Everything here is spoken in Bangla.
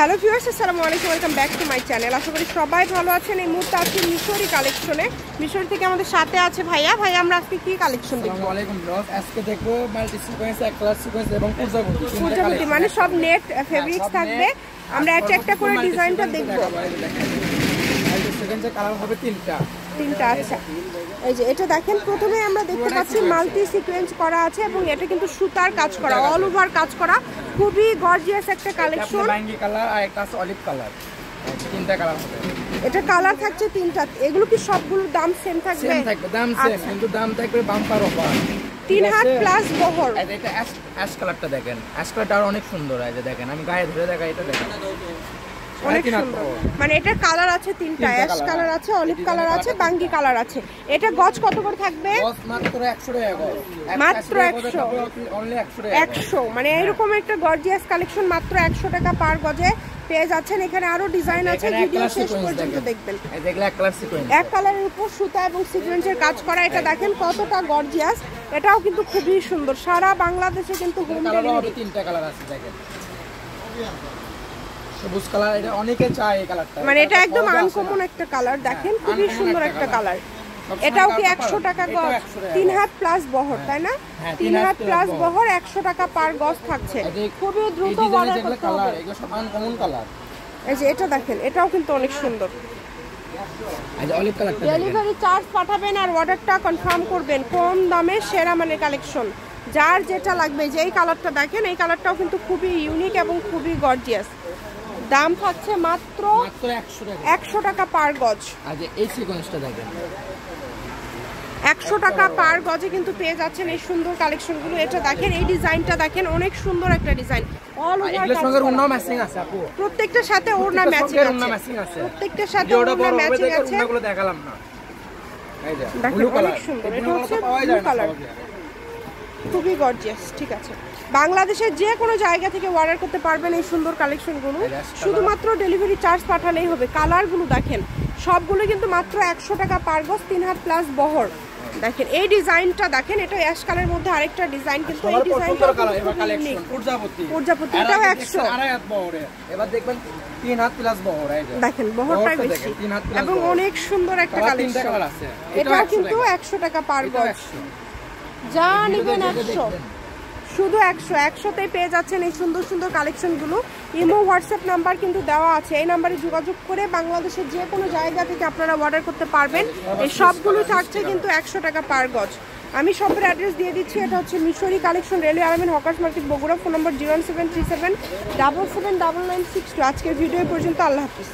হ্যালো ভিউয়ার্স, আসসালামু আলাইকুম, welcome back to my channel. আশা করি সবাই ভালো আছেন। এই মুহূর্তে আছি মিশরি কালেকশনে। মিশরি থেকে আমাদের সাথে আছে ভাইয়া। ভাইয়া, আমরা আজকে কি কালেকশন দেখব? আসসালামু আলাইকুম ভিউয়ার্স, আজকে দেখব মাল্টি সিকোয়েন্স, এক কালার সিকোয়েন্স এবং পূজাপতি, মানে সব নেট ফেব্রিক্স থাকবে। আমরা একটা একটা করে ডিজাইনটা দেখব। মাল্টি সিকোয়েন্সের কালার হবে তিনটা। আচ্ছা, এই যে এটা দেখেন, প্রথমে আমরা দেখতে পাচ্ছি মাল্টি সিকোয়েন্স করা আছে এবং এটা কিন্তু সুতার কাজ করা, অল ওভার কাজ করা, খুবই গর্জিয়াস একটা কালেকশন। বাঙ্গি কালার আর একটা আছে অলিভ কালার, তিনটা কালার হবে। এটা কালার থাকছে তিনটা। এগুলো কি সবগুলোর দাম সেম থাকবে? সেম থাকবে, দাম সেম, কিন্তু দাম থাকবে বাম্পার অফার। 3 হাত প্লাস বহর। এটা অ্যাশ কালারটা দেখেন, অ্যাশ কালারটা আর অনেক সুন্দর। এই যে দেখেন, আমি গায়ে ধরে দেখাই, এটা দেখেন অনেক সুন্দর। মানে এটা কালার আছে তিনটা, অ্যাশ কালার আছে, অলিভ কালার আছে, বাঙ্গি কালার আছে। এটা গজ কত করে থাকবে? গজ মাত্র 100 টাকা গজ, মাত্র 100, অনলি 100 টাকা। 100 মানে এরকম একটা গর্জিয়াস কালেকশন মাত্র 100 টাকা পার গজে পেয়ে যাচ্ছেন। এখানে আরো ডিজাইন আছে, ভিডিও শেষ পর্যন্ত দেখবেন। এই দেখলে এক কালার সিকোয়েন্স, এক কালারের উপর সুতা এবং সিকোয়েন্সের কাজ করা। এটা দেখেন কতটা গর্জিয়াস। এটাও কিন্তু খুবই সুন্দর। সারা বাংলাদেশে কিন্তু হোম ডেলিভারি। তিনটা কালার আছে দেখেন, সবুজ কালার, এটা অনেকে চায় এই কালারটা। মানে এটা একদম আনকমন একটা কালার, দেখেন খুবই সুন্দর একটা কালার। এটাও কি 100 টাকা গজ? 3 হাত প্লাস বহর, তাই না? 3 হাত প্লাস বহর, 100 টাকা পার গজ থাকছে। খুবই দ্রুত অর্ডার করতে হবে। এগুলো সব আনকমন কালার। এই যে এটা দেখেন, এটাও কিন্তু অনেক সুন্দর। এই যে অলিভ কালারটা, ডেলিভারি চার্জ পাঠাবেন আর অর্ডারটা কনফার্ম করবেন। কম দামে সেরা মানের কালেকশন, যার যেটা লাগবে। যে এই কালারটা দেখেন, এই কালারটাও কিন্তু খুবই ইউনিক এবং খুবই গর্জিয়াস। দাম থাকছে মাত্র 100 টাকা পার গজ। আর যে এই সিকোয়েন্সটা দেখেন, 100 টাকা পার গজে কিন্তু পেয়ে যাচ্ছেন এই সুন্দর কালেকশনগুলো। এটা দেখেন, এই ডিজাইনটা দেখেন, অনেক সুন্দর একটা ডিজাইন। অল ওভার কাজ করা, ওড়না ম্যাচিং আছে আপু, প্রত্যেকটার সাথে ওড়না ম্যাচিং আছে, প্রত্যেকটার সাথে ওড়না ম্যাচিং আছে। ওড়নাগুলো দেখালাম না, এই যে ব্লু কালার, সুন্দর। এটা হচ্ছে ব্লু কালার, খুবই গর্জিয়াস। ঠিক আছে, বাংলাদেশের যে কোনো জায়গা থেকে অর্ডার করতে পারবেন এই সুন্দর কালেকশনগুলো। শুধুমাত্র ডেলিভারি চার্জ পাঠালেই হবে। কালারগুলো দেখেন, সবগুলো কিন্তু মাত্র 100 টাকা পার গজ, 3 হাত প্লাস বহর। দেখেন এই ডিজাইনটা দেখেন, এটা অ্যাশ কালারের মধ্যে আরেকটা ডিজাইন, কিন্তু এই ডিজাইনটা পূজাপতি, এটাও 100 এবার দেখবেন 3 হাত প্লাস বহর। এই যে দেখেন বহরটা বেশি এবং অনেক সুন্দর একটা কালেকশন। এটাও কিন্তু 100 টাকা পার গজ। যা নেবেন 100, শুধু 100তেই পেয়ে যাচ্ছেন এই সুন্দর সুন্দর কালেকশনগুলো। ইমো হোয়াটসঅ্যাপ নাম্বার কিন্তু দেওয়া আছে, এই নাম্বারে যোগাযোগ করে বাংলাদেশের যে কোনো জায়গা থেকে আপনারা অর্ডার করতে পারবেন। এই সবগুলো থাকছে কিন্তু 100 টাকা পার গজ। আমি শপের অ্যাড্রেস দিয়ে দিচ্ছি। এটা হচ্ছে মিশরি কালেকশন, রেলওয়ে আলমিন হকার্স মার্কেট, বগুড়া। ফোন নম্বর 01737 779962। আজকের ভিডিও পর্যন্ত, আল্লাহ হাফিজ।